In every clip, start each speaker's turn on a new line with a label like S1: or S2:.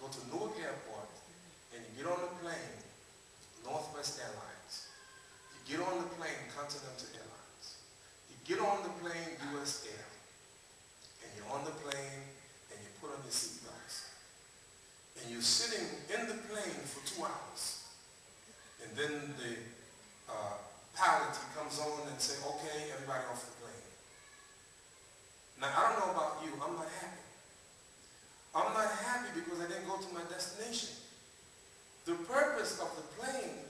S1: go to Newark Airport and you get on the plane, Northwest Airlines. You get on the plane, Continental Airlines. You get on the plane, US Air. And you're on the plane and you put on your seatbelts. And you're sitting in the plane for 2 hours. And then the pilot, he comes on and say, okay, everybody off the plane. Now, I don't know about you, I'm not happy. I'm not happy because I didn't go to my destination. The purpose of the plane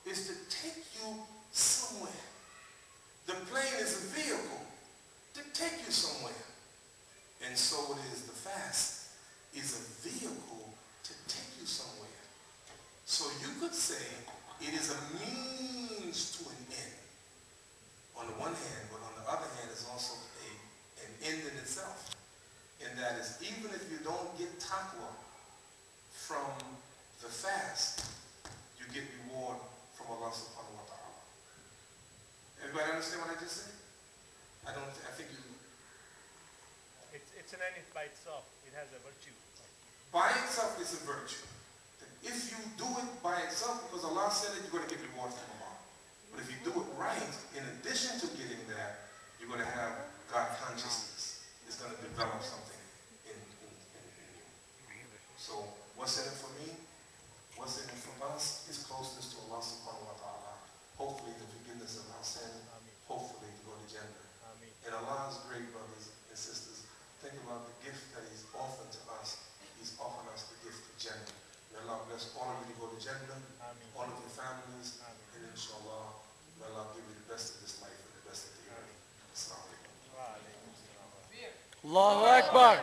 S1: is to take you somewhere. The plane is a vehicle to take you somewhere. And so it is, the fast is a vehicle to take you somewhere. So you could say it is a means to an end. On the one hand, but on the other hand, it's also an end in itself. And that is, even if you don't get taqwa from the fast, you get reward from Allah subhanahu wa ta'ala. Everybody understand what I just said? I think you do.
S2: It's an end by itself. It has a virtue.
S1: By itself is a virtue. If you do it by itself, because Allah said it, you're going to get reward from Allah. But if you do it right, in addition to getting that, you're going to have God consciousness. It's going to develop something in you. So what's in it for me? What's in it for us is closeness to Allah subhanahu wa ta'ala. Hopefully the forgiveness of our sin. Hopefully to go to Jannah. And Allah's great brothers and sisters, think about the gift that He's offered to us. He's offered us the gift of Jannah. May Allah bless all of you to go to Jannah, all of your families, and inshallah, may Allah give you the best of this life and the best of the year. Assalamu alaikum.
S3: Allahu Akbar.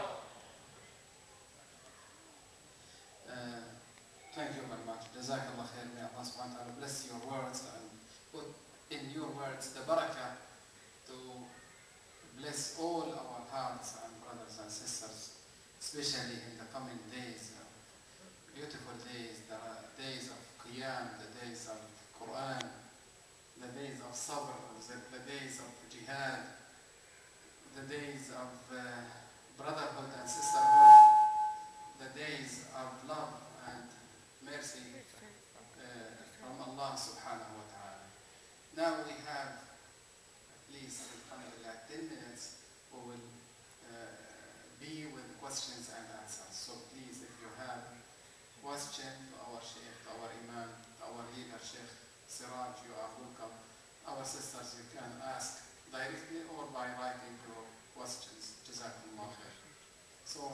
S4: Thank you very much. Jazakallah khair. May Allah subhanahu wa ta'ala bless your words and put in your words the barakah to bless all our hearts and brothers and sisters, especially in the coming days, beautiful days, the days of Qiyam, the days of Quran, the days of Sabr, the days of Jihad, the days of brotherhood and sisterhood, the days of love and mercy from Allah subhanahu wa ta'ala. Now we have at least, alhamdulillah, 10 minutes we will be with questions and answers. So please, if you have question to our Sheikh, to our Imam, to our leader, Sheikh Siraj, you are welcome. Our sisters, you can ask directly or by writing your questions. Jazakumullah khair. So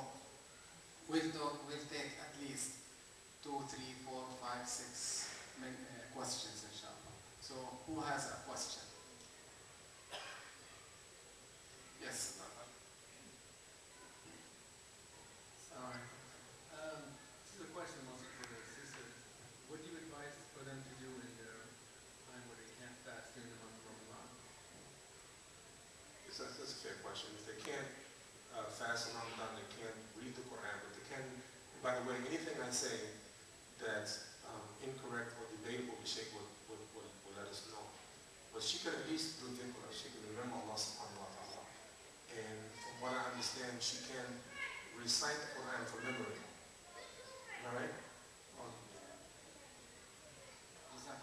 S4: we'll take at least 2, 3, 4, 5, 6 questions, inshallah. So who has a question? Yes, brother.
S5: Sorry. This is a question mostly for the sisters. What do you advise for them to do in their time where they can't fast during the month of Ramadan?
S1: That's a fair question. If they can't fast in Ramadan, they can't read the Quran, but they can, by the way, anything I say that's incorrect or debatable, the Sheikh will let us know. But she could at least do dhikr, she could remember Allah subhanahu wa ta'ala. And from what I understand, she can recite the Quran from memory. All right?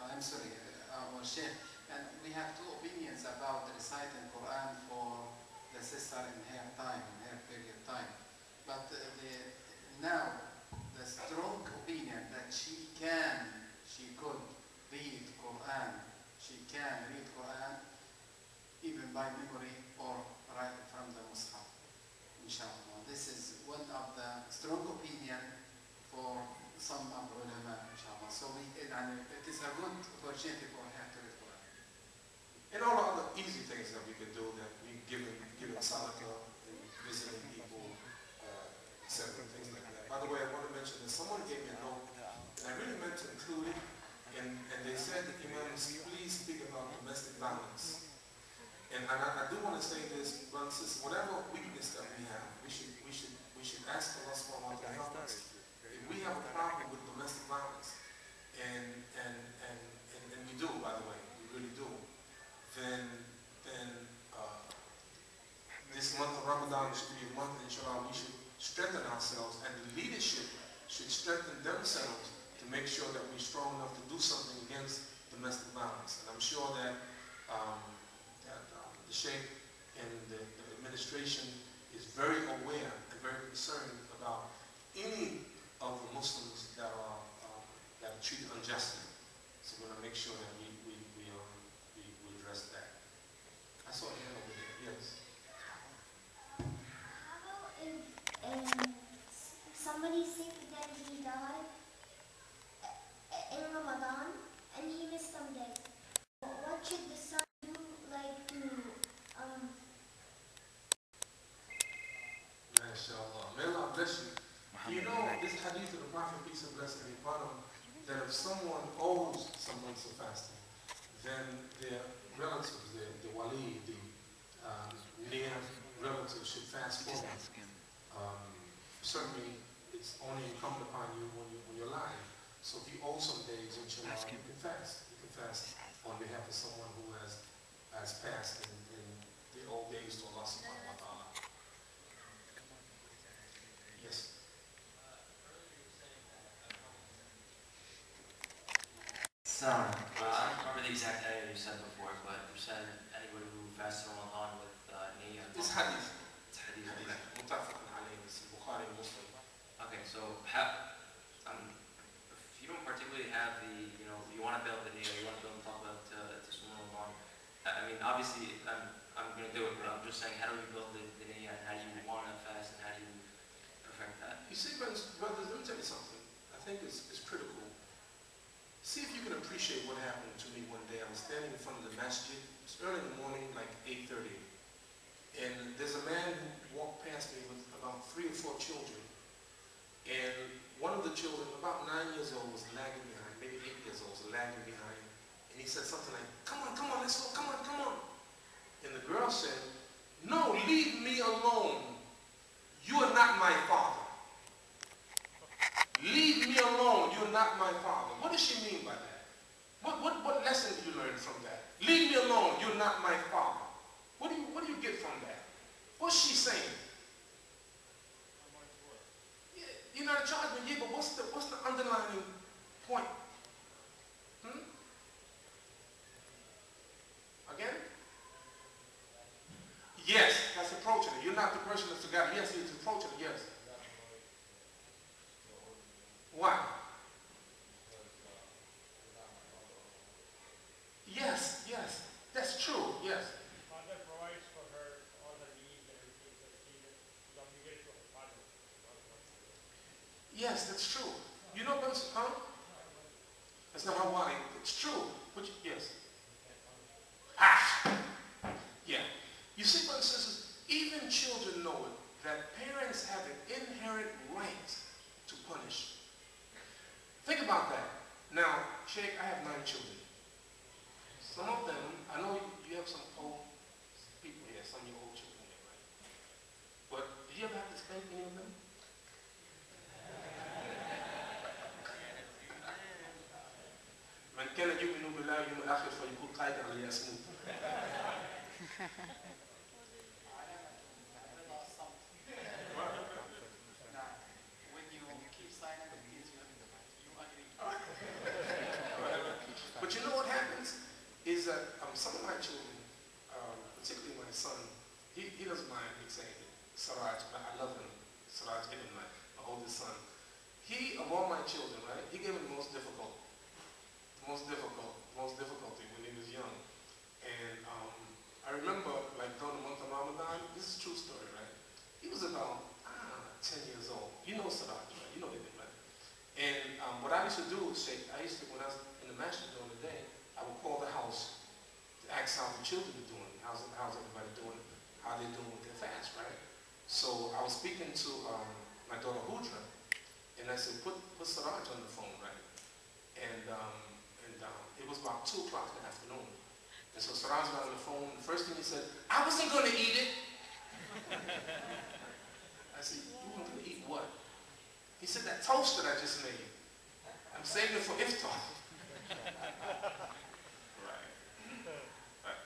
S4: I'm sorry, our Sheikh. And we have 2 opinions about reciting Quran for the sister in her time, in her period time. But now, the strong opinion that she could read Quran, she can read Quran even by memory or right from the Mus'haf, inshallah. This is one of the strong opinion for some of ulama, inshallah. So it is a good opportunity for her to read Quran.
S1: And all the other easy things that we could do, that we giving sadaqah, visiting people, etc., things like that. By the way, I want to mention that someone gave me a note, and I really meant to include it, and they said that Imams, please speak about domestic violence. And I do want to say this, brothers and sisters, whatever weakness that we have, we should ask Allah subhanahu wa ta'ala to help us. If we have a problem with domestic violence, and we do, by the way, we really do, then this month of Ramadan should be a month, inshallah, we should strengthen ourselves, and the leadership should strengthen Sheikh and the administration is very aware and very concerned about any of the Muslims that are treated unjustly. So we're going to make sure that we address that. I saw a hand over there. Yes.
S3: How about if somebody's sick then he died in Ramadan and he missed some days? What should the son do, like to
S1: MashaAllah. May Allah bless you. You know, this hadith of the Prophet, peace and blessing be upon him, that if someone owes some months of fasting, then their relatives, the wali, the near relatives should fast for them. Certainly, it's only incumbent upon you when you're alive. So if you owe some days, inshallah, you can fast. You can fast on behalf of someone who has passed in the old days to Allah subhanahu wa ta'ala. Yes.
S6: So, I don't remember the exact ayah you said before, but you said anybody who fasts Ramadan with niyyah.
S1: It's hadith.
S6: It's hadith.
S1: Muttafaqun alayhi. It's Bukhari and Muslim.
S6: Okay, so if you don't particularly have you want to build the niyyah, you want to build and talk about to Ramadan. I mean, obviously, I'm going to do it, but I'm just saying, how do we build the niyyah, and how do you want to fast, and how do you perfect that?
S1: You see, brothers, let me tell you something. I think it's critical. See if you can appreciate what happened to me one day. I was standing in front of the masjid. It was early in the morning, like 8:30. And there's a man who walked past me with about 3 or 4 children. And one of the children, about 9 years old, was lagging behind, maybe 8 years old, was lagging behind. And he said something like, come on, let's go, come on. And the girl said, no, leave me alone. You are not my father. Leave me alone, you're not my father. What does she mean by that? What lesson did you learn from that? Leave me alone, you're not my father. What do you get from that? What's she saying? Yeah, you're not in charge of me, but what's the underlying point? Again? Yes, that's approaching it. You're not the person that's forgotten. Yes, he's approaching it, yes. Why? Yes, that's true, yes.
S2: Father provides for her all her needs and everything, so she is obligated to her father.
S1: Yes, that's true. You know what's, huh? That's not how why. It's true. Yes. Yeah. You see, brothers and sisters, even children know it, that parents have an inherent right to punish. Think about that. Now, Sheikh, I have 9 children. Some of them, I know you have some old people here, some of your old children here, right? But did you ever have to spank any of them? من كان يؤمن بالله واليوم الآخر فليكن قائدا على ياسمين. But you know what happens is that some of my children, particularly my son, he doesn't mind me saying it, Siraj, I love him, Siraj Ibn, my oldest son. He, of all my children, right, he gave me the most difficulty when he was young. And I remember, like during the month of Ramadan, this is a true story, right? He was about 10 years old. You know Siraj, right? You know him, right? And what I used to do is when I was in the masjid during the day, I would call the house to ask how the children are doing, how's everybody doing, how they're doing with their fast, right? So I was speaking to my daughter Hudra, and I said, put Siraj on the phone, right? And it was about 2 o'clock in the afternoon. And so Siraj got on the phone, and the first thing he said, I wasn't going to eat it. I said, you weren't going to eat what? He said, that toast that I just made. I'm saving it for iftar.